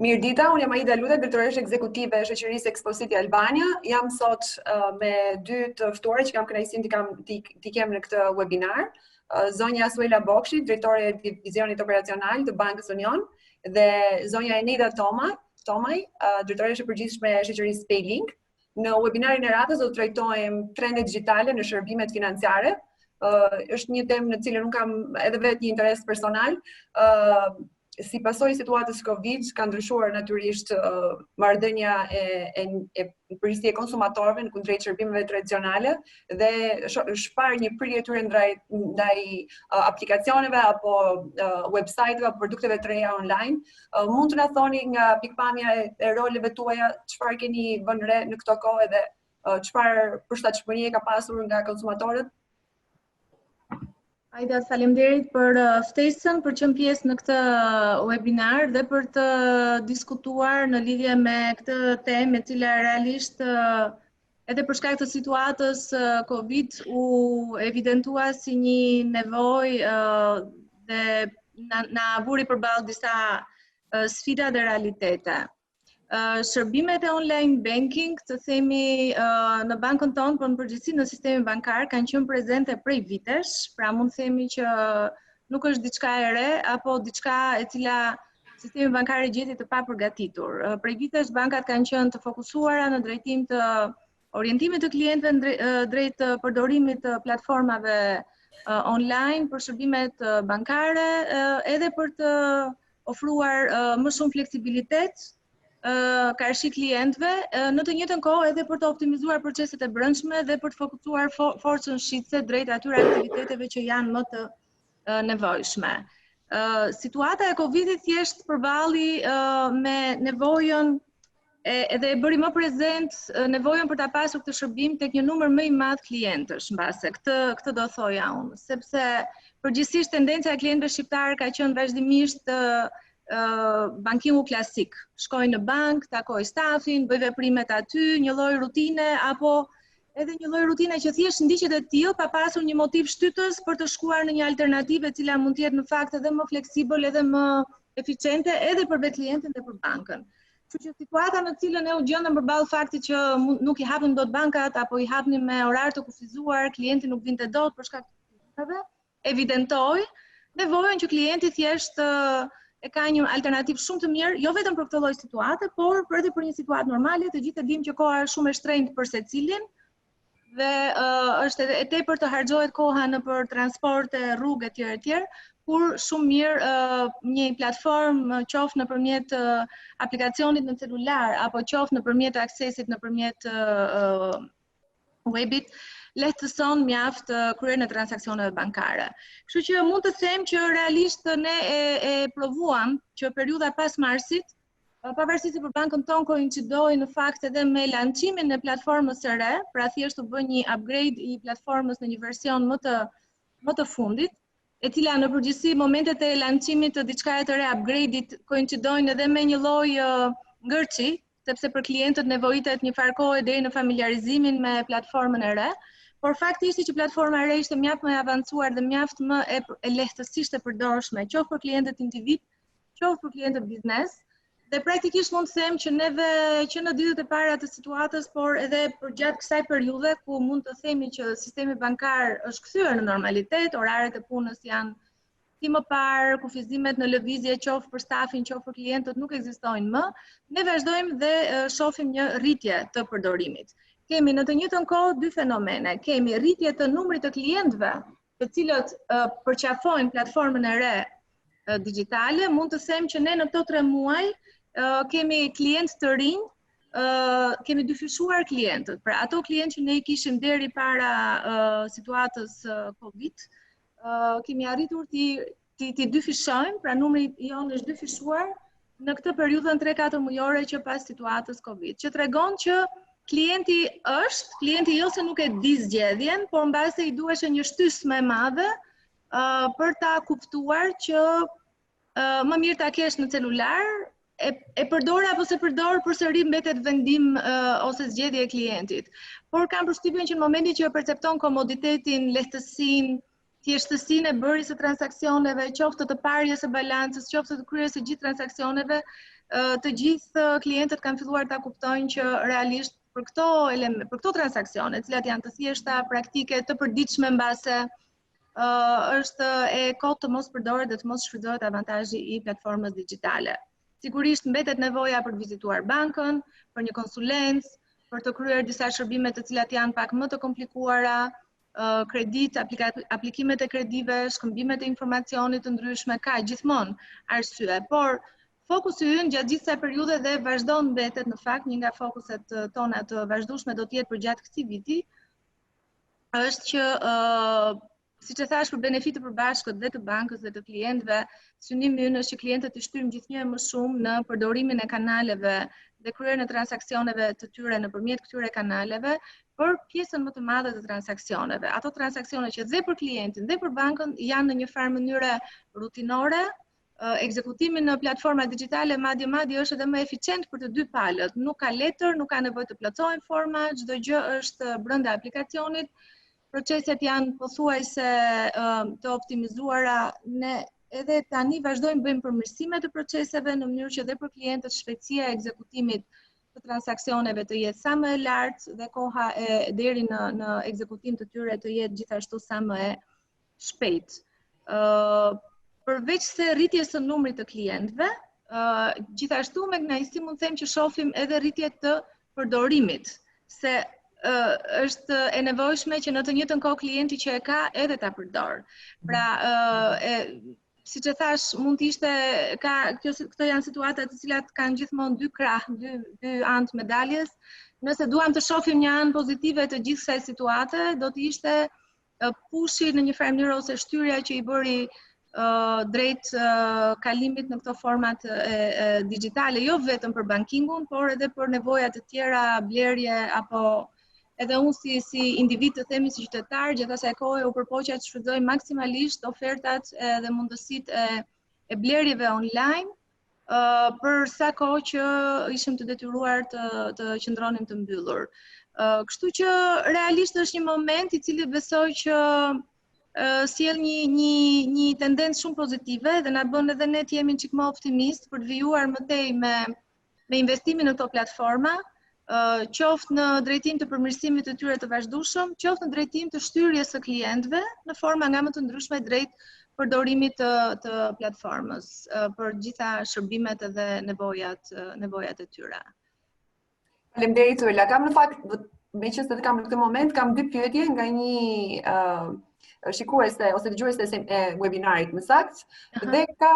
Mirdita, unë jam Aida Luta, drejtoreshe ekzekutive e shoqërisë Expocity Albania. Jam sot me dy të ftuar që kam kënaqësinë t'i kem në këtë webinar. Zonja Suela Bokshi, drejtore e divizionit operacional të Bankës Union, dhe zonja Enida Tomaj, drejtoreshe e përgjithshme e shoqërisë Payling. Në webinarin e radhës do të trajtojmë trendet dixhitale në shërbimet financiare. Është një temë në cilën unë kam edhe vetë një interes personal. Si pasojë situatës Covid, ka ndryshuar natyrisht marrëdhënia e përgjithësisht e konsumatorëve në kundrejt shërbimeve tradicionale dhe shpar një prirje tyre ndaj aplikacioneve apo website-eve apo produkteve të reja online. Mund të na thoni nga pikpamja e roleve tuaja çfarë keni vënë re në këto kohë dhe çfarë përshtatshmërie ka pasur nga konsumatorët? Aida, faleminderit për ftesën, për qenë pjesë në këtë webinar dhe për të diskutuar në lidhje me këtë temë, e cila realisht edhe për shkak të situatës Covid u evidentua si një nevojë dhe na vuri përballë disa sfida dhe realitete. Shërbimet e online banking, të themi në bankën tonë, por në përgjithësi në sistemin bankar, kanë qenë prezente prej vitesh, pra mund të themi që nuk është diçka e re, apo diçka e cila sistemi bankar e gjeti të papërgatitur. Prej vitesh bankat kanë qenë të fokusuara në drejtim të orientimit të klientëve drejt përdorimit të platformave online për shërbimet bankare, edhe për të ofruar më shumë fleksibilitet karshi klientëve, në të njëjtën kohë edhe për të optimizuar proceset e brendshme dhe për të fokusuar forcën shitse drejt atyre aktiviteteve që janë më të nevojshme. Situata e Covidit thjesht përballi me nevojën edhe e bëri më prezent nevojën për ta pasur këtë shërbim tek një numër më i madh klientësh mbase. Këtë do thoja unë, sepse përgjithsisht tendenca e klientëve shqiptarë ka qenë vazhdimisht bankingu klasik. Shkoj në bank, takoj stafin, bëj veprimet aty, një lloj rutine apo edhe një lloj rutine që thjesht ndiqet e tillë pa pasur një motiv shtytës për të shkuar në një alternativë e cila mund të jetë në fakt edhe më fleksibël, edhe më eficiente edhe për vetë klientin dhe për bankën. Kështu që situata në cilën u gjendëm përballë faktit që nuk i hapnim dot bankat apo i hapnim me orar të kufizuar, klienti nuk vinte dot për shkak të krizave, evidentoi nevojën që klienti thjesht e ka një alternativë shumë të mirë, jo vetëm për këtë lloj situate, por edhe për një situatë normale. Të gjithë e dimë që koha është shumë e shtrenjtë për secilin dhe është e tepër të harxohet koha në për transporte, rrugë etj, kur shumë mirë një platformë qoftë nëpërmjet aplikacionit në celular apo qoftë nëpërmjet aksesit nëpërmjet webit lehtëson mjaft kryen e transaksioneve bankare. Kështu që mund të them që realisht ne e provuam që periudha pas marsit, pavarësisht se për bankën tonë koincidoi në fakt edhe me lançimin e platformës së re, pra thjesht u bë një upgrade i platformës në një version më të fundit, e cila në përgjithësi momentet e lançimit të diçka të re, upgrade-it koincidojnë edhe me një lloj ngërçi, sepse për klientët nevojitet një farë kohë deri në familiarizimin me platformën e re. Por fakti ishte që platforma e re ishte mjaft më e avancuar dhe mjaft më e lehtësisht e përdorshme, qoftë për klientët individ, qoftë për klientët biznes. Dhe praktikisht mund të them që neve që në ditët e para të situatës, por edhe përgjatë kësaj periudhe ku mund të themi që sistemi bankar është kthyer në normalitet, oraret e punës janë si më parë, kufizimet në lëvizje qoftë për stafin, qoftë për klientët nuk ekzistojnë më, ne vazhdojmë dhe shohim një rritje të përdorimit. Kemi në të njëjtën kohë dy fenomene. Kemi rritje të numrit të klientëve, të cilët përqafojnë platformën e re digjitale. Mund të them që ne në këto 3 muaj kemi klientë të rinj, kemi dyfishuar klientët. Pra ato klientë që ne i kishim deri para situatës Covid, kemi arritur ti dyfishojmë, pra numri jonë është dyfishuar në këtë periudhën 3-4 mujore që pas situatës Covid, që tregon që klienti jo se nuk e di zgjedhjen, por mbase i duhej një shtysë më e madhe për ta kuptuar që më mirë ta kesh në celular, e përdor apo se përdor, përsëri mbetet vendim ose zgjedhje e klientit. Por kam përshtypjen që në momentin që percepton komoditetin, lehtësinë, thjeshtësinë e bërjes së transaksioneve, qoftë të parjes së balancës, qoftë të kryerjes së gjithë transaksioneve, të gjithë klientët kanë filluar ta kuptojnë që realisht për këto transaksione, të cilat janë të thjeshta, praktike, të përditshme mbase, është e kotë të mos përdoret dhe të mos shfrytëzohet avantazhi i platformës digjitale. Sigurisht mbetet nevoja për të vizituar bankën, për një konsulencë, për të kryer disa shërbime të cilat janë pak më të komplikuara, kredit, aplikimet e kredive, shkëmbimet e informacionit të ndryshme, ka gjithmonë arsye, por fokusi ynë gjatë gjithë kësaj periudhe dhe vazhdon mbetet në fakt një nga fokuset tona të vazhdueshme do të jetë për gjatë këtij viti, është që siç e thash, për benefit të përbashkët dhe të bankës dhe të klientëve, synimi ynë është që klientët të shtyjmë gjithnjë më shumë në përdorimin e kanaleve dhe kryerjen e transaksioneve të tyre nëpërmjet këtyre kanaleve, për pjesën më të madhe të transaksioneve. Ato transaksione që dhe për klientin dhe për bankën janë në një farë mënyre rutinore, ekzekutimi në platforma digjitale madje është edhe më eficient për të dy palët. Nuk ka letër, nuk ka nevojë të plotësohen forma, çdo gjë është brenda aplikacionit. Proceset janë pothuajse të optimizuara, ne edhe tani vazhdojmë bëjmë përmirësime të proceseve në mënyrë që dhe për klientët shpejtësia e ekzekutimit të transaksioneve të jetë sa më e lartë dhe koha deri në ekzekutim të tyre të jetë gjithashtu sa më e shpejtë. Përveç se rritjes së numrit të klientëve, gjithashtu me kënaqësi mund të them që shohim edhe rritje të përdorimit, se është e nevojshme që në të njëjtën kohë klienti që e ka edhe ta përdor. Pra, siç e thash, mund të ishte këto janë situata të cilat kanë gjithmonë dy krah, dy anë të medaljes. Nëse duam të shohim një anë pozitive të gjithë kësaj situate, do të ishte pushi në një farë mënyrë ose shtyrja që i bëri drejt kalimit në këto format digjitale, jo vetëm për bankingun, por edhe për nevojat të tjera, blerje apo edhe unë si individ të themi si qytetar, gjatë asaj kohe u përpoqja të shfrytëzoj maksimalisht ofertat dhe mundësitë e blerjeve online, për sa kohë që ishim të detyruar të qëndronim të mbyllur. Kështu që realisht është një moment i cili besoj që sjell një tendencë shumë pozitive dhe na bën edhe ne të jemi çik më optimist për të vijuar më tej me investimin në këto platforma, qoftë në drejtim të përmirësimit të tyre të vazhdueshëm, qoftë në drejtim të shtyrjes së klientëve në forma nga më të ndryshme drejt përdorimit të platformës për gjitha shërbimet dhe nevojat e tyre. Faleminderit Uela. Kam në fakt, meqense kam në këtë moment, kam dy pyetje nga një shikuese ose dëgjuese e webinarit më saktë, dhe ka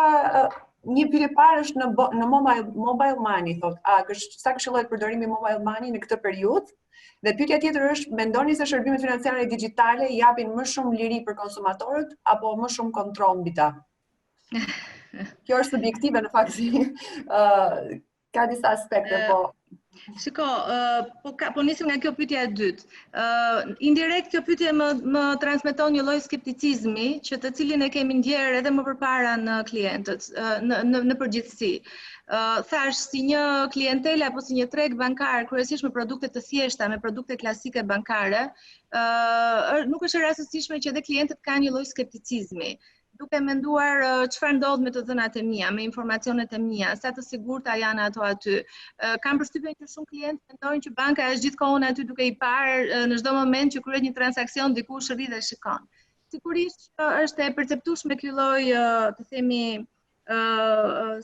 një pyetje parë është në mobile money, thotë, sa këshillohet përdorimi i mobile money në këtë periudhë? Dhe pyetja tjetër është, mendoni se shërbimet financiare digjitale japin më shumë liri për konsumatorët apo më shumë kontroll mbi ta? Kjo është subjektive në fakt, ka disa aspekte, po. Shiko, po nisim nga kjo pyetja e dytë. Indirekt kjo pyetje më transmeton një lloj skepticizmi, që të cilin e kemi ndjerë edhe më përpara në klientët, në përgjithësi. Thash, si një klientele apo si një treg bankar, kryesisht me produkte të thjeshta, me produkte klasike bankare, nuk është e rastësishme që edhe klientët kanë një lloj skepticizmi, duke menduar çfarë ndodh me të dhënat e mia, me informacionet e mia, sa të sigurta janë ato aty. Kam përshtypjen që shumë klientë mendojnë që banka është gjithkohon aty duke i parë në çdo moment që kryhet një transaksion dikush rri dhe shikon. Sigurisht është e perceptueshme ky lloj, të themi,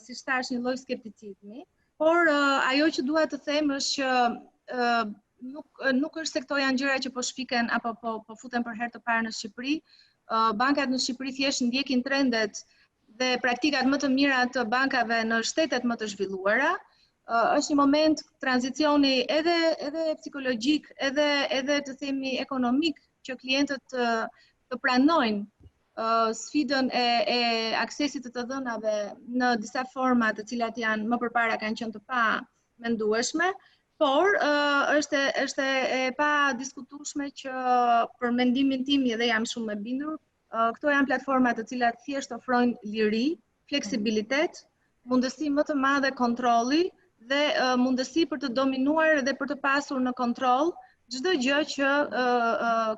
siç thash, një lloj skepticizmi, por ajo që dua të them është që nuk është se këto janë gjëra që po shpiken apo po futen për herë të parë në Shqipëri. Bankat në Shqipëri thjesht ndjekin trendet dhe praktikat më të mira të bankave në shtetet më të zhvilluara. Është një moment tranzicioni edhe psikologjik, edhe të themi ekonomik, që klientët të pranojnë sfidën e aksesit të dhënave në disa forma të cilat janë më përpara kanë qenë të pa mendueshme. Por është e pa diskutueshme që për mendimin tim dhe jam shumë e bindur, këto janë platforma të cilat thjesht ofrojnë liri, fleksibilitet, mundësi më të madhe kontrolli dhe mundësi për të dominuar dhe për të pasur në kontroll çdo gjë që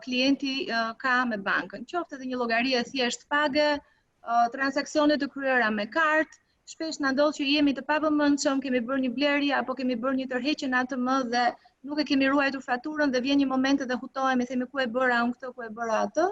klienti ka me bankën. Qoftë edhe një llogari e thjesht page, transaksione të kryera me kartë, shpesh na ndodh që jemi të pavëmendshëm, kemi bërë një blerje apo kemi bërë një tërheqje në ATM dhe nuk e kemi ruajtur faturën dhe vjen një moment dhe hutohemi, themi ku e bëra unë këtë, ku e bëra atë.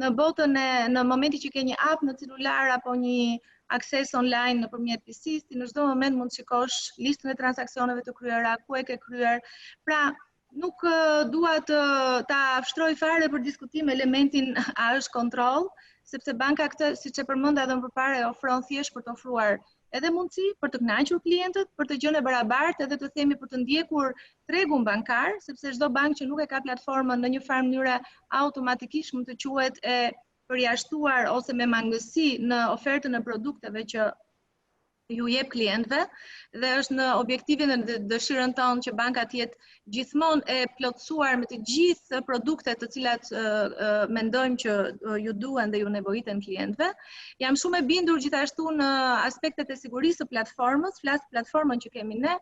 Në momenti që ke një app në celular apo një akses online nëpërmjet PC-s, ti në çdo moment mund të shikosh listën e transaksioneve të kryera, ku e ke kryer. Pra, nuk dua ta fshtroj fare për diskutim elementin a është kontroll, sepse banka këtë, siç e përmenda edhe më përpara, e ofron thjesht për të ofruar edhe mundësi për të kënaqur klientët, për të gjënë e barabartë, edhe të themi për të ndjekur tregun bankar, sepse çdo bank që nuk e ka platformën në një farë mënyre automatikisht mund të quhet e përjashtuar ose me mangësi në ofertën e produkteve që ju jep klientëve, dhe është në objektivin dhe dëshirën tonë që banka të jetë gjithmonë e plotësuar me të gjithë produktet të cilat mendojmë që ju duhen dhe ju nevojiten klientëve. Jam shumë e bindur gjithashtu në aspektet e sigurisë së platformës, flas platformën që kemi ne,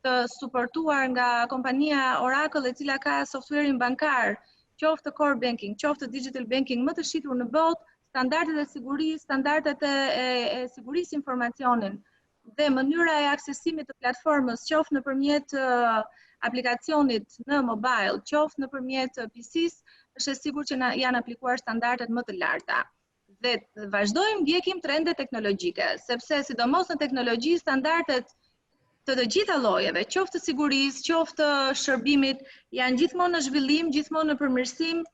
të suportuar nga kompania Oracle, e cila ka softwarein bankar, qoftë core banking, qoftë digital banking më të shitur në botë, standardet e sigurisë, standardet e sigurisë informacionin dhe mënyra e aksesimit të platformës, qoftë nëpërmjet aplikacionit në mobile, qoftë nëpërmjet PC-s, është e sigurt që janë aplikuar standardet më të larta. Dhe vazhdojmë ndjekim trendet teknologjike, sepse sidomos në teknologji standardet të gjitha llojeve, qoftë të sigurisë, qoftë të shërbimit, janë gjithmonë në zhvillim, gjithmonë në përmirësim,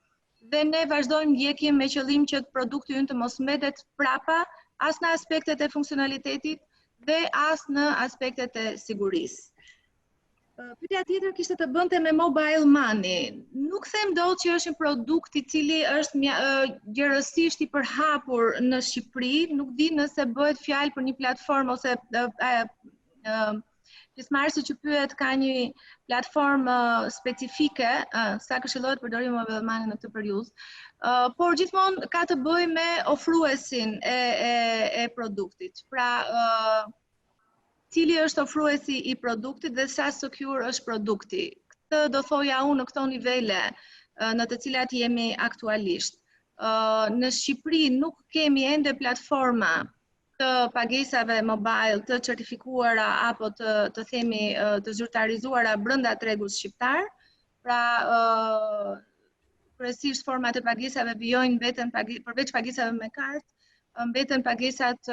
dhe ne vazhdojmë ndjekim me qëllim që produkti ynë të mos mbetet prapa, as në aspektet e funksionalitetit dhe as në aspektet e sigurisë. Pyetja tjetër kishte të bënte me mobile money. Nuk them dot që është një produkt I cili është gjerësisht I përhapur në Shqipëri, nuk di nëse bëhet fjalë për një platformë ose pjesëmarrësi që pyet ka një platformë specifike, sa këshillohet përdorimi I mobile money në këtë periudhë, por gjithmonë ka të bëjë me ofruesin e produktit. Pra, cili është ofruesi I produktit dhe sa secure është produkti. Këtë do thoja unë në këto nivele në të cilat jemi aktualisht. Në Shqipëri nuk kemi ende platforma të pagesave mobile të certifikuara apo të themi të zyrtarizuara brenda tregut shqiptar. Pra, kryesisht format e pagesave vijojnë mbeten përveç pagesave me kartë, mbeten pagesat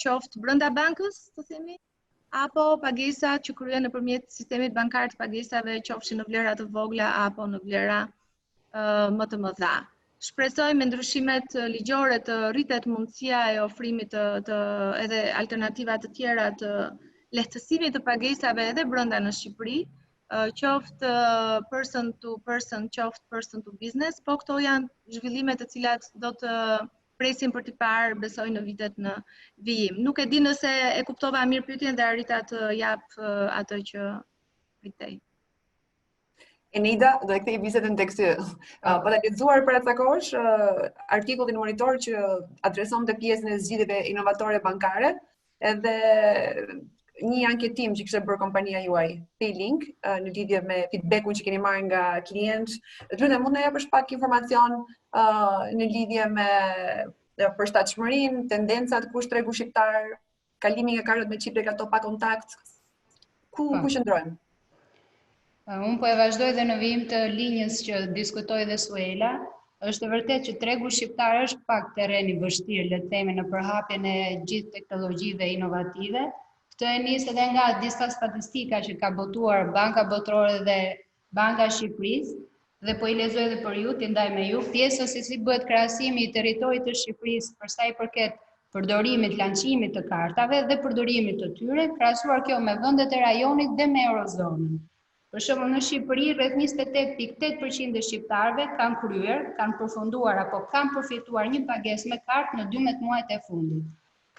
qoftë brenda bankës, të themi, apo pagesat që kryhen nëpërmjet sistemit bankar të pagesave, qofshin në vlera të vogla apo në vlera më të mëdha. Shpresoj me ndryshimet ligjore të rritet mundësia e ofrimit edhe alternativa të tjera të lehtësimit të pagesave edhe brenda në Shqipëri, qoftë person to person, qoftë person to business, po këto janë zhvillime të cilat do të presim për t'i parë, besoj në vitet në vijim. Nuk e di nëse e kuptova mirë pyetjen dhe arrita të jap atë që pritej. Enida, do e kthej bisedën tek ty. Po ta lexuar para ca kohësh artikullin monitor që adresonte pjesën e zgjidhjeve inovatore bankare, edhe një anketim që kishte bërë kompania juaj, Paylink, në lidhje me feedbackun që keni marrë nga klientë. Lutem, mund na japësh pak informacion në lidhje me përshtatshmërinë, tendencat kush tregu shqiptar, kalimi nga kartët me çip tek ato pa kontakt, ku qëndrojmë? Unë po e vazhdoj dhe në vijim të linjës që diskutoi dhe Suela. Është e vërtetë që tregu shqiptar është pak terren I vështirë, le të themi, në përhapjen e gjithë teknologjive inovative. Këtë e nis edhe nga disa statistika që ka botuar Banka Botërore dhe Banka e Shqipërisë, dhe po I lexoj edhe për ju, ti ndaj me ju, pjesën se si bëhet krahasimi I territorit të Shqipërisë për sa I përket përdorimit, lançimit të kartave dhe përdorimit të tyre, krahasuar kjo me vendet e rajonit dhe me eurozonën. Për shembull, në Shqipëri, rreth 28.8% e shqiptarëve kanë kryer, kanë përfunduar apo kanë përfituar një pagesë me kartë në 12 muajt e fundit.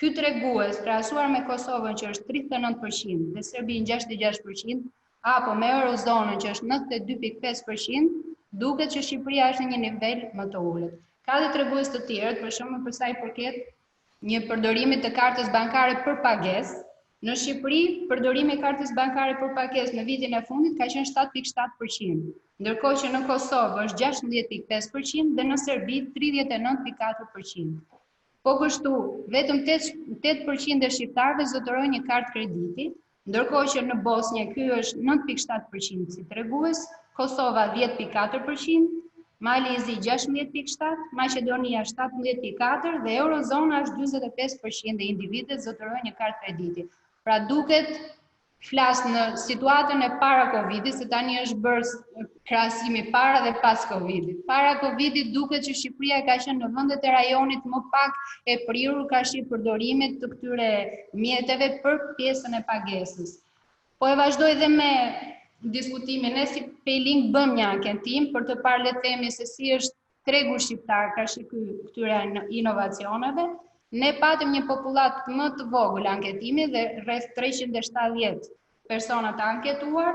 Ky tregues, krahasuar me Kosovën që është 39% dhe Serbinë 66%, apo me eurozonën që është 92.5%, duket që Shqipëria është në një nivel më të ulët. Ka dhe tregues të tjerë, për shembull, për sa I përket një përdorimit të kartës bankare për pagesë. Në Shqipëri, përdorimi I kartës bankare për pagesë në vitin e fundit ka qenë 7.7%, ndërkohë që në Kosovë është 16.5% dhe në Serbi 39.4%. Po kështu, vetëm 8% e shqiptarëve zotërojnë një kartë krediti, ndërkohë që në Bosnjë ky është 9.7% si tregues, Kosova 10.4%, Malizi 16.7%, Maqedonia 17.4% dhe Eurozona është 45% e individëve zotërojnë një kartë krediti. Pra duket flas në situatën e para Covidit, se tani është bërë krahasimi para dhe pas Covidit. Para Covidit duket që Shqipëria ka qenë në vendet e rajonit më pak e prirur ka shi përdorimet të këtyre mjeteve për pjesën e pagesës. Po e vazhdoj dhe me diskutimin, ne si Pejling bëm një anketim për të parë le të themi se si është tregu shqiptar ka shi këtyre inovacioneve. Ne patëm një popullat më të vogël anketimi dhe rreth 370 persona të anketuar,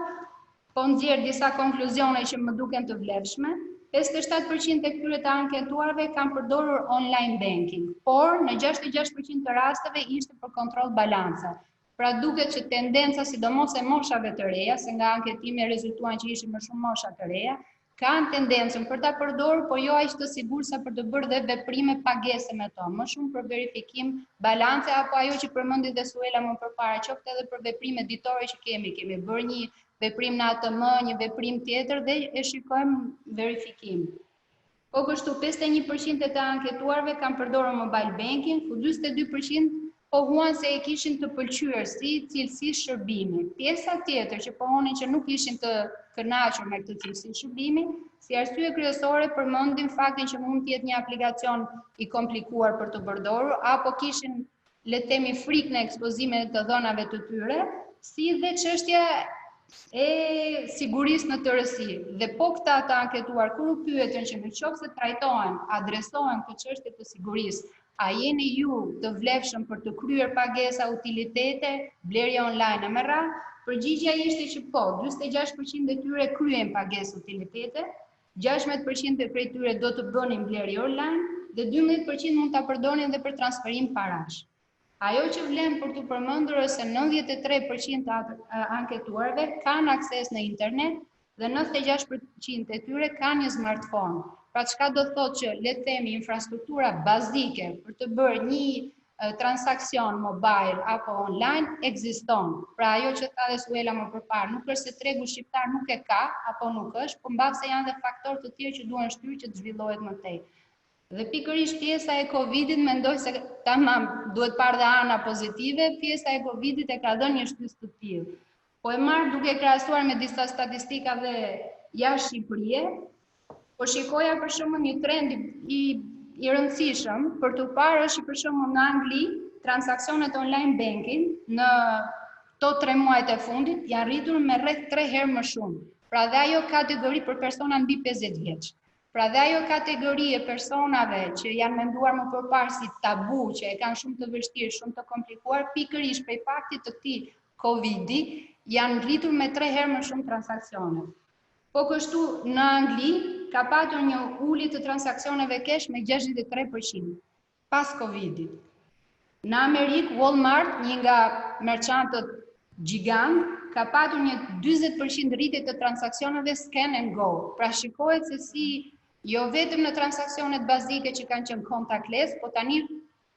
po nxjerr disa konkluzione që më duken të vlefshme. 57% e këtyre të anketuarve kanë përdorur online banking, por në 66% të rasteve ishte për kontroll balanca. Pra duket që tendenca, sidomos e moshave të reja, se nga anketimi rezultuan që ishin më shumë mosha të reja, kanë tendencën për ta përdorur, por jo aq të sigurt sa për të bërë dhe veprime pagese me to, më shumë për verifikim balance apo ajo që përmendi dhe Suela më përpara, qoftë edhe për veprime ditore që kemi bërë një veprim në ATM, një veprim tjetër dhe e shikojmë verifikim. Po kështu 51% e të anketuarve kanë përdorur mobile banking, ku 42% pohuan se e kishin të pëlqyer si cilësi shërbimi. Pjesa tjetër që pohonin që nuk ishin të kënaqur me këtë cilësi shërbimi, si arsye kryesore përmendin faktin që mund të jetë një aplikacion i komplikuar për të përdorur, apo kishin le të themi frikë në ekspozimin të dhënave të tyre, si dhe çështja e sigurisë në tërësi. Dhe po këta të anketuar kur u pyetën që nëse trajtohen, adresohen këtë çështje të sigurisë, a jeni ju të vlefshëm për të kryer pagesa, utilitete, blerje online me radhë? Përgjigjja ishte që po, 46% e tyre kryen pagesë utilitete, 16% e prej tyre do të bënin blerje online dhe 12% mund ta përdorin edhe për transferim parash. Ajo që vlen për të përmendur është se 93% të anketuarve kanë akses në internet dhe 96% e tyre kanë një smartphone. Pra çka do thotë që le të themi infrastruktura bazike për të bërë një transakcion mobile apo online ekziston. Pra ajo që tha dhe Suela më përpara, nuk është se tregu shqiptar nuk e ka apo nuk është, por mbas se janë dhe faktorë të tjerë që duhen shtyrë që të zhvillohet më tej. Dhe pikërisht pjesa e Covidit mendoj se tamam duhet parë dhe ana pozitive, pjesa e Covidit e ka dhënë një shtys të tillë. Po e marr duke krahasuar me disa statistika dhe jashtë Shqipërie, po shikoja për shembull një trend i rëndësishëm për të parë është për shembull në Angli, transaksionet online banking në këto 3 muajt e fundit janë rritur me rreth 3 herë më shumë. Pra dhe ajo kategori për persona mbi 50 vjeç. Pra dhe ajo kategori e personave që janë menduar më përpara si tabu, që e kanë shumë të vështirë, shumë të komplikuar, pikërisht prej faktit të këtij Covidi, janë rritur me 3 herë më shumë transaksionet. Po kështu në Angli ka patur një ulje të transaksioneve kesh me 63% pas Covidit. Në Amerikë, Walmart, një nga merçantët gjigant, ka patur një 40% rritje të transaksioneve scan and go. Pra shikohet se si jo vetëm në transaksionet bazike që kanë qenë contactless, po tani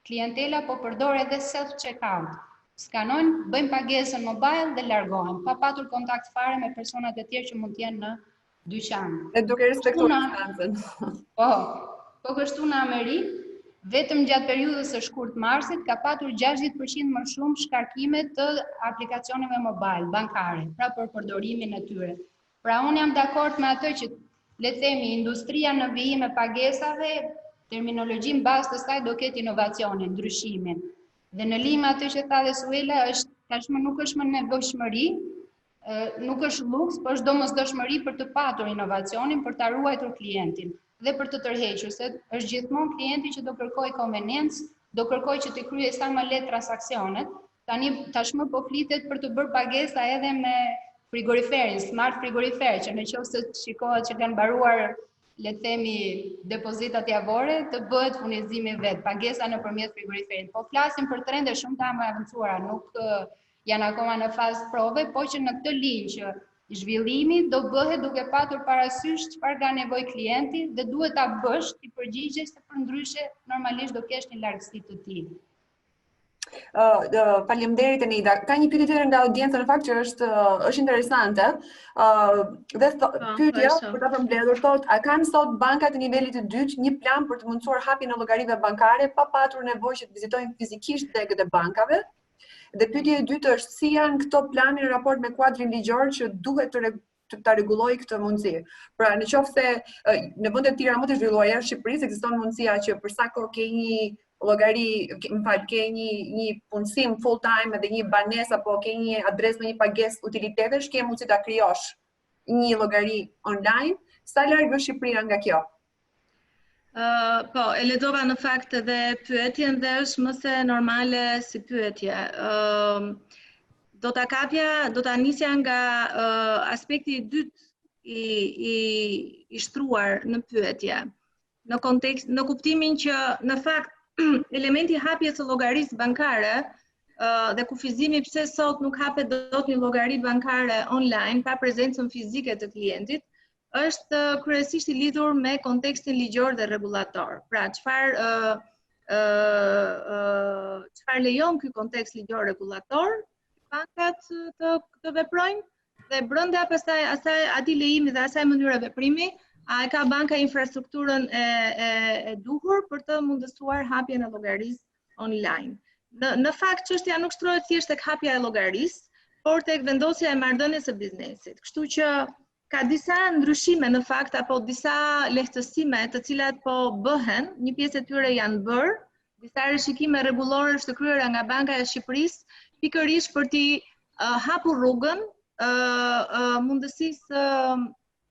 klientela po përdor edhe self checkout. Skanojnë, bëjnë pagesën mobile dhe largohen, pa patur kontakt fare me personat e tjerë që mund të jenë në dyqan. E duke respektuar distancën. Po kështu në Amerikë, vetëm gjatë periudhës së shkurt marsit ka patur 60% më shumë shkarkime të aplikacioneve mobile, bankare, pra për përdorimin e tyre. Pra unë jam dakord me atë që le të themi industria në vijim e pagesave, terminologjin bazë të saj do ketë inovacionin, ndryshimin. Dhe në lim atë që tha dhe Suela, tashmë nuk është më nevojshmëri, nuk është luks, por është domosdoshmëri për të patur inovacionin, për ta ruajtur klientin dhe për të tërhequr, se është gjithmonë klienti që do kërkojë konveniencë, do kërkojë që të kryejë sa më lehtë transaksionet. Tashmë po flitet për të bërë pagesa edhe me frigoriferin, smart frigorifer, që nëse shikohet që kanë mbaruar, le të themi, depozitat javore, të bëhet furnizimi vet, pagesa nëpërmjet frigoriferit. Po flasim për trende shumë të mëaventëruara, nuk janë akoma në fazë prove, po që në këtë linjë që Zhvillimi do bëhet duke patur parasysh çfarë ka nevojë klienti dhe duhet ta bësh ti përgjigje se përndryshe normalisht do kesh një largësi të tillë. Faleminderit Enida. Ka një pyetje tjetër nga audienca në fakt që është interesante. Dhe pyetja për ta përmbledhur thotë, a kanë sot bankat të nivelit të dytë një plan për të mundësuar hapjen e llogarive bankare pa patur nevojë që të vizitojnë fizikisht degët e bankave? Dhe pyetja e dytë është, si janë këto plane në raport me kuadrin ligjor që duhet ta rregullojë këtë mundësi? Pra, nëse në vende të tjera më të zhvilluara në Shqipëri ekziston mundësia që për sa kohë ke një llogari, ke një punësim full time edhe një banesë apo ke një adresë me një pagesë utilitetesh, ke mundësi ta krijosh një llogari online. Sa larg është Shqipëria nga kjo? Po, e lexova në fakt edhe pyetjen dhe është më se normale si pyetje. Do ta nisja nga aspekti i dytë i shtruar në pyetje. Në kuptimin që në fakt elementi i hapjes së llogarisë bankare dhe kufizimi pse sot nuk hapet dot një llogari bankare online pa prezencën fizike të klientit është kryesisht i lidhur me kontekstin ligjor dhe rregullator. Pra, çfarë lejon ky kontekst ligjor rregullator, bankat të veprojnë dhe brenda pastaj atij lejimi dhe asaj mënyre veprimi, a e ka banka infrastrukturën e duhur për të mundësuar hapjen e llogarisë online. Në fakt çështja nuk shtrohet thjesht tek hapja e llogarisë, por tek vendosja e marrëdhënies së biznesit. Kështu që ka disa ndryshime në fakt apo disa lehtësime të cilat po bëhen, një pjesë e tyre janë bërë, disa rishikime rregullore është të kryera nga Banka e Shqipërisë pikërisht për t'i hapur rrugën mundësisë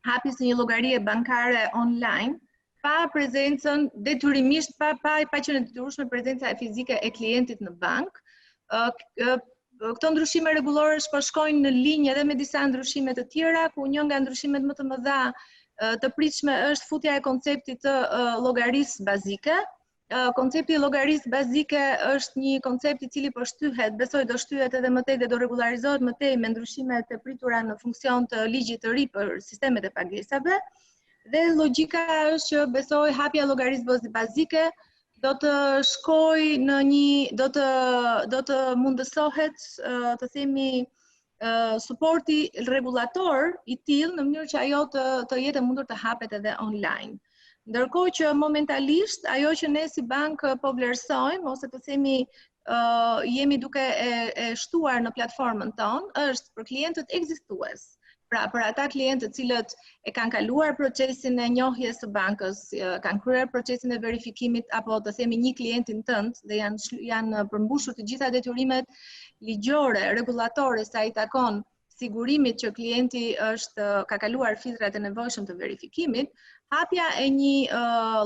hapjes së një llogarie bankare online pa prezencën detyrimisht pa qenë detyrueshme prezenca fizike e klientit në bank. Këto ndryshime rregullore po shkojnë në linjë edhe me disa ndryshime të tjera, ku një nga ndryshimet më të mëdha të pritshme është futja e konceptit të llogarisë bazike. Koncepti i llogarisë bazike është një koncept i cili po shtyhet, besoj do shtyhet edhe më tej dhe do rregullarizohet më tej me ndryshimet e pritura në funksion të ligjit të ri për sistemet e pagesave. Dhe logjika është që besoj hapja e llogarisë bazike do të shkojë në do të mundësohet të themi suporti rregullator i tillë në mënyrë që ajo të jetë e mundur të hapet edhe online. Ndërkohë që momentalisht ajo që ne si bank po vlerësojmë ose të themi jemi duke e shtuar në platformën tonë është për klientët ekzistues. Pra, për ata klientë të cilët e kanë kaluar procesin e njohjes së bankës, kanë kryer procesin e verifikimit apo të themi një klientin tënd dhe janë përmbushur të gjitha detyrimet ligjore, rregullatore sa i takon sigurimit që klienti ka kaluar filtrat e nevojshëm të verifikimit, hapja e një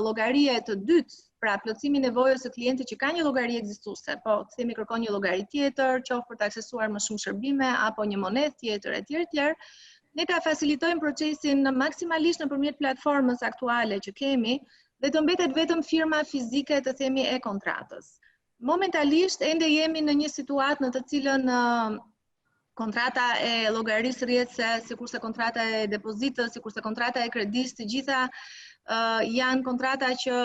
llogarie të dytë, pra plotësimi i nevojës së klientit që ka një llogari ekzistuese, po të themi kërkon një llogari tjetër, qoftë për të aksesuar më shumë shërbime apo një monedhë tjetër etj. Ne ta facilitojmë procesin maksimalisht nëpërmjet platformës aktuale që kemi dhe të mbetet vetëm firma fizike të themi e kontratës. Momentalisht ende jemi në një situatë në të cilën kontrata e llogarisë rrjedhse, sikurse kontrata e depozitës, sikurse kontrata e kredisë, të gjitha janë kontrata që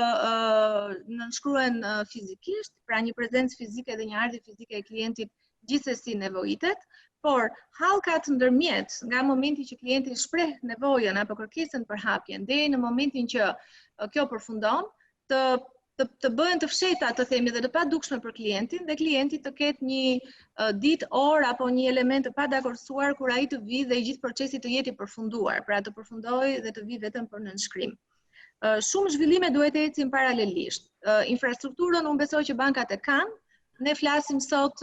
nënshkruhen fizikisht, pra një prezencë fizike dhe një ardhje fizike e klientit gjithsesi nevojitet, por hallkat ndërmjet nga momenti që klienti shpreh nevojën apo kërkesën për hapjen deri në momentin që kjo përfundon, të bëhen të fshehta të themi dhe të padukshme për klientin dhe klienti të ketë një ditë, orë apo një element të padakorsuar kur ai të vi dhe i gjithë procesi të jetë i përfunduar, pra të përfundojë dhe të vi vetëm për nënshkrim. Shumë zhvillime duhet të ecin paralelisht. Infrastrukturën unë besoj që bankat e kanë. Ne flasim sot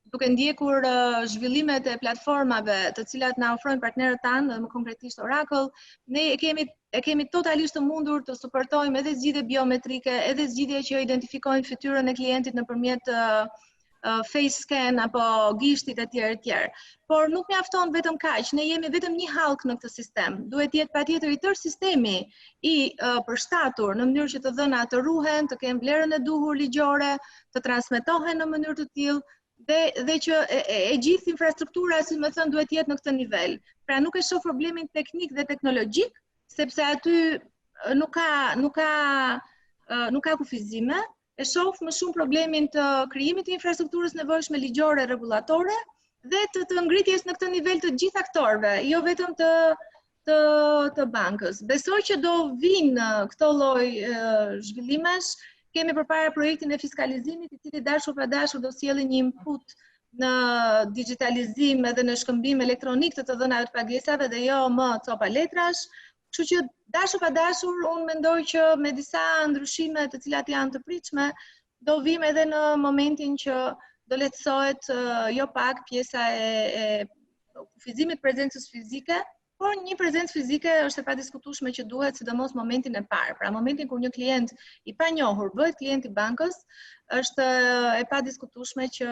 duke ndjekur zhvillimet e platformave të cilat na ofrojnë partnerët tanë, më konkretisht Oracle, ne e kemi totalisht të mundur të suportojmë edhe zgjidhje biometrike, edhe zgjidhje që identifikojnë fytyrën e klientit nëpërmjet face scan apo gishtit etj. Por nuk mjafton vetëm kaq, ne jemi vetëm një hallk në këtë sistem. Duhet të jetë patjetër i tërë sistemi i përshtatur në mënyrë që të dhënat të ruhen, të kenë vlerën e duhur ligjore, të transmetohen në mënyrë të tillë dhe që e gjithë infrastruktura, si më thënë, duhet jetë në këtë nivel. Pra nuk e shoh problemin teknik dhe teknologjik, sepse aty nuk ka kufizime, e shoh më shumë problemin të krijimit të infrastrukturës nevojshme ligjore rregullatore dhe të ngritjes në këtë nivel të gjithë aktorëve, jo vetëm të bankës. Besoj që do vinë këto lloj zhvillimesh. Kemi përpara projektin e fiskalizimit, i cili dashur pa dashur do sjellë një input në digitalizim edhe në shkëmbim elektronik të dhënave të pagesave dhe jo më copa letrash. Kështu që dashur pa dashur, unë mendoj që me disa ndryshime të cilat janë të pritshme, do vim edhe në momentin që do lehtësohet jo pak pjesa e kufizimit prezencës fizike, por një prezencë fizike është e padiskutueshme që duhet, sidomos momentin e parë. Pra momentin kur një klient i panjohur bëhet klient i bankës, është e padiskutueshme që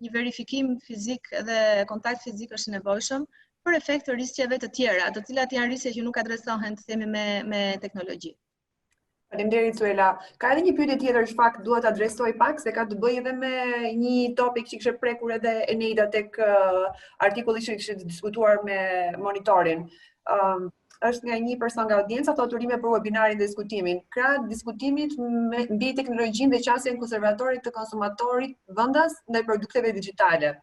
një verifikim fizik dhe kontakt fizik është i nevojshëm për efekt të riskjeve të tjera, të cilat janë riskje që nuk adresohen, të themi, me teknologji. Faleminderit Suela. Ka edhe një pyetje tjetër që fakt duhet të adresoj pak, se ka të bëjë edhe me një topik që kishte prekur edhe Eneida tek artikulli që kishte diskutuar me monitorin. Është nga një person nga audienca, thotë urime për webinarin dhe diskutimin. Krah diskutimit mbi teknologjinë dhe qasjen konservatore të konsumatorit vendas ndaj produkteve digjitale.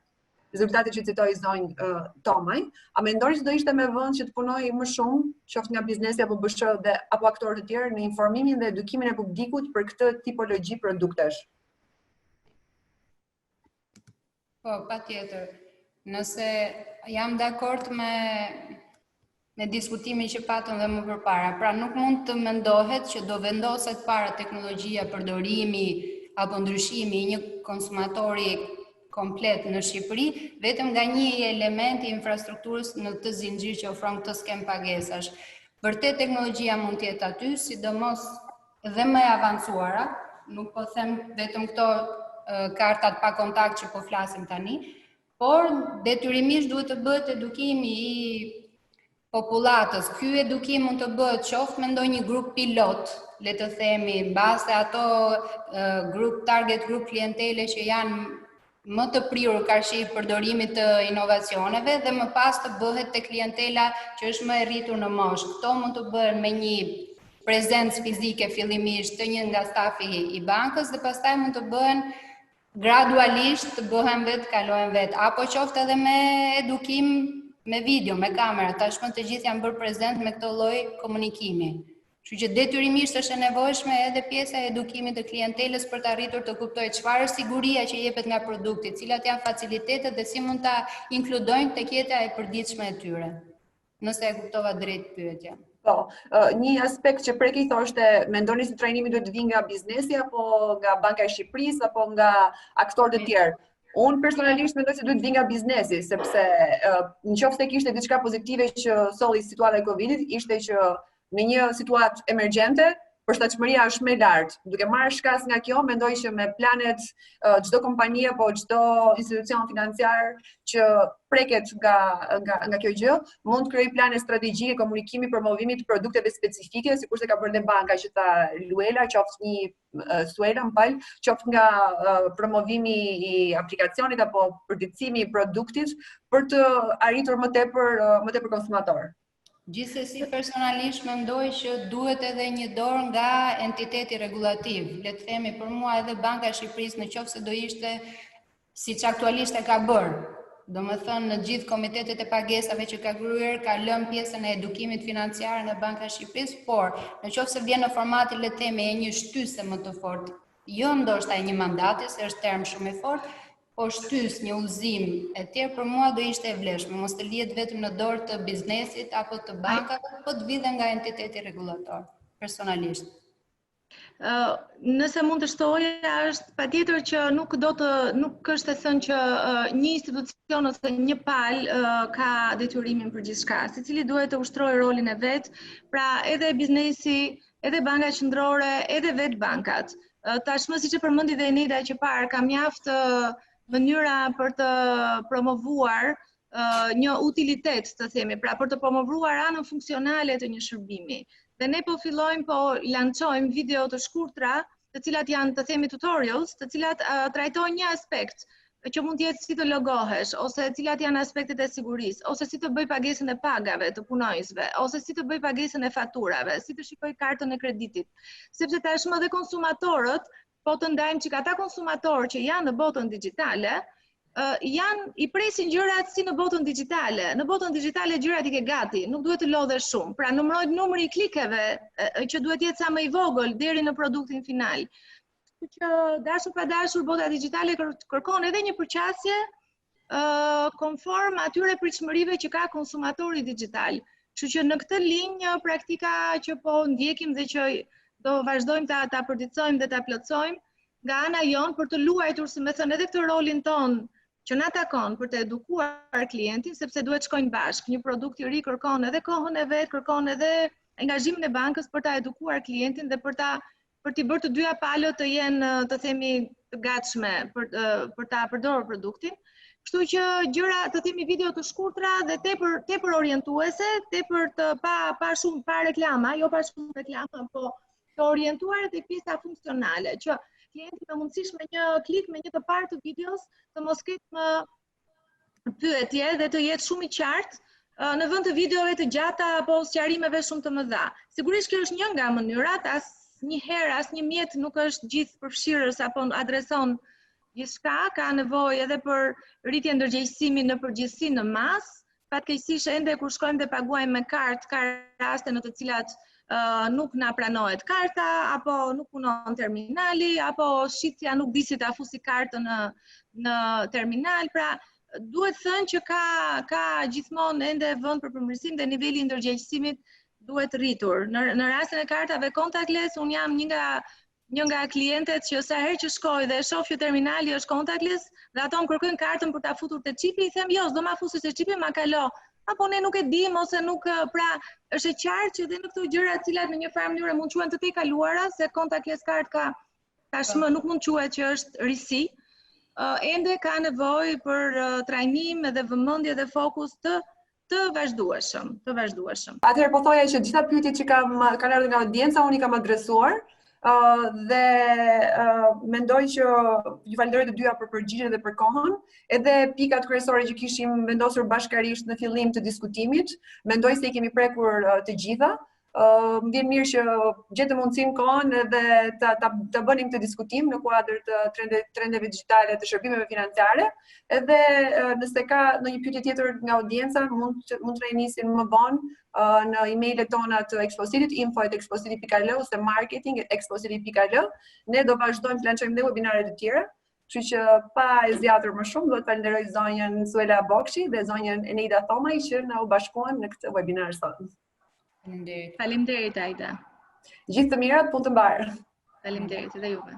Rezultatet që citoi zonjë Tomaj, a mendoni që do ishte me vend që të punojë më shumë, qoftë nga biznesi apo BSH dhe apo aktorë të tjerë në informimin dhe edukimin e publikut për këtë tipologji produktesh? Po, patjetër. Nëse jam dakord me diskutimin që patëm dhe më përpara, pra nuk mund të mendohet që do vendoset para teknologjia, përdorimi apo ndryshimi i një konsumatori komplet në Shqipëri, vetëm nga një element i infrastrukturës në të zinxhir që ofron këtë skem pagesash. Vërtet teknologjia mund të jetë aty, sidomos dhe më e avancuara, nuk po them vetëm këto kartat pa kontakt që po flasim tani, por detyrimisht duhet të bëhet edukimi i popullatës. Ky edukim mund të bëhet qoftë me ndonjë grup pilot, le të themi, mbase ato target grup klientele që janë më të prirur karshi përdorimit të inovacioneve dhe më pas të bëhet te klientela që është më e rritur në moshë. Këto mund të bëhen me një prezencë fizike fillimisht të një nga stafi i bankës dhe pastaj mund të bëhen gradualisht, të bëhen vetë, kalohen vetë, apo qoftë edhe me edukim me video, me kamera. Tashmë të gjithë janë bërë prezent me këtë lloj komunikimi. Kështu që detyrimisht është e nevojshme edhe pjesa e edukimit të klientelës për të arritur të kuptojë çfarë është siguria që jepet nga produkti, cilat janë facilitetet dhe si mund ta inkludojnë tek jeta e përditshme e tyre. Nëse e kuptova drejt pyetjen. Po, një aspekt që preki thoshte, mendoni se trajnimi duhet të vinë nga biznesi apo nga Banka e Shqipërisë apo nga aktorë të tjerë? Unë personalisht mendoj se duhet të vinë nga biznesi, sepse nëse kishte diçka pozitive që solli situata e Covidit, ishte që në një situatë emergjente, përshtatshmëria është më e lartë. Duke marrë shkas nga kjo, mendoj që me planet çdo kompani apo çdo institucion financiar që preket nga kjo gjë, mund të krijojë plane strategjike komunikimi promovimit të produkteve specifike, sikurse ka bërë dhe banka që tha Luela, qoftë një Suela, qoftë nga promovimi i aplikacionit apo përditësimi i produktit për të arritur më tepër konsumator. Gjithsesi personalisht mendoj që duhet edhe një dorë nga entiteti regulativ. Le të themi për mua edhe Banka e Shqipërisë nëse do ishte siç aktualisht e ka bërë. Domethënë në gjithë komitetet e pagesave që ka kryer, ka lënë pjesën e edukimit financiar nga Banka e Shqipërisë, por nëse vjen në formatin le të themi e një shtyse më të fortë, jo ndoshta e një mandati, se është term shumë i fortë, po shtys një udhëzim e tjerë, për mua do ishte e vlefshme, mos të lihet vetëm në dorë të biznesit apo të bankave, po të vijë nga entiteti rregullator, personalisht. Nëse mund të shtoja, është patjetër që nuk është e thënë që një institucion ose një palë ka detyrimin për gjithçka, secili duhet të ushtrojë rolin e vet, pra edhe biznesi, edhe banka qendrore, edhe vetë bankat. Tashmë siç e përmendi dhe Eneida që parë, ka mjaft mënyra për të promovuar një utilitet, të themi, pra për të promovuar anën funksionale të një shërbimi. Dhe ne po fillojmë, po lançojmë video të shkurtra, të cilat janë, të themi, tutorials, të cilat trajtojnë një aspekt që mund të jetë si të logohesh, ose cilat janë aspektet e sigurisë, ose si të bëj pagesën e pagave të punonjësve, ose si të bëj pagesën e faturave, si të shikoj kartën e kreditit. Sepse tashmë dhe konsumatorët, po të ndajmë që ata konsumatorë që janë në botën digjitale, i presin gjërat si në botën digjitale. Në botën digjitale gjërat i ke gati, nuk duhet të lodhe shumë. Pra numërojt numri i klikeve që duhet jetë sa më i vogël deri në produktin final. Që dashur pa dashur, bota digjitale kërkon edhe një përqasje konform atyre pritshmërive që ka konsumatori digital. Kështu që në këtë linjë praktika që po ndjekim dhe që do vazhdojmë ta përditësojmë dhe ta plotësojmë nga ana jonë për të luajtur, si më thënë, edhe këtë rolin ton që na takon për të edukuar klientin, sepse duhet shkojnë bashkë. Një produkt i ri kërkon edhe kohën e vet, kërkon edhe angazhimin e bankës për ta edukuar klientin dhe për t'i bërë të dyja palët të jenë, të themi, të gatshme për ta përdorur produktin. Kështu që gjëra, të themi, video të shkurtra dhe tepër orientuese, tepër të pa reklama, jo pa shumë reklama, po të orientuar tek pjesa funksionale, që klienti me mundësish me një klik, me një të parë të videos, të mos ketë më pyetje dhe të jetë shumë i qartë në vend të videove të gjata apo sqarimeve shumë të mëdha. Sigurisht kjo është një nga mënyrat, asnjëherë asnjë mjet nuk është gjithë përfshirës apo adreson gjithçka, ka nevojë edhe për rritje ndërgjegjësimi në përgjithësi në mas. Fatkeqësisht ende kur shkojmë dhe paguajmë me kartë, ka raste në të cilat nuk na pranohet karta, apo nuk punon terminali, apo shitja nuk di si ta fusi kartën në terminal. Pra duhet thënë që ka gjithmonë ende vend për përmirësim dhe niveli i ndërgjegjësimit duhet rritur. Në rastin e kartave contactless, unë jam një nga klientet që sa herë që shkoj dhe shoh që terminali është contactless dhe ato më kërkojnë kartën për ta futur te qipi, i them jo, s'do ma fusi te qipi, ma kalo. Apo ne nuk e dim ose nuk, pra është e qartë që dhe në këto gjëra të cilat në një farë mënyrë mund quhen të tejkaluara, se contactless card tashmë nuk mund quhet që është risi, ende ka nevojë për trajnim dhe vëmendje dhe fokus të vazhdueshëm. Atëherë po thoja që gjitha pyetjet që kanë ardhur nga audienca unë i kam adresuar dhe mendoj që ju falenderoj të dyja për përgjigjen dhe për kohën, edhe pikat kryesore që kishim vendosur bashkërisht në fillim të diskutimit, mendoj se i kemi prekur të gjitha. Më vjen mirë që gjetëm mundësinë kohën edhe ta bënim këtë diskutim në kuadër të trendeve digjitale të shërbimeve financiare, edhe nëse ka ndonjë pyetje tjetër nga audienca mund të nisin më vonë në emailet tona të Expocityt, info@expocity.al ose marketing@expocity.al. Ne do vazhdojmë të lançojmë dhe webinare të tjera. Kështu që pa e zgjatur më shumë, do të falenderoj zonjën Suela Bokshi dhe zonjën Eneida Thomaj që na u bashkuan në këtë webinar sot. Faleminderit Aida. Gjithë të mirat, punë të mbarë. Faleminderit edhe juve.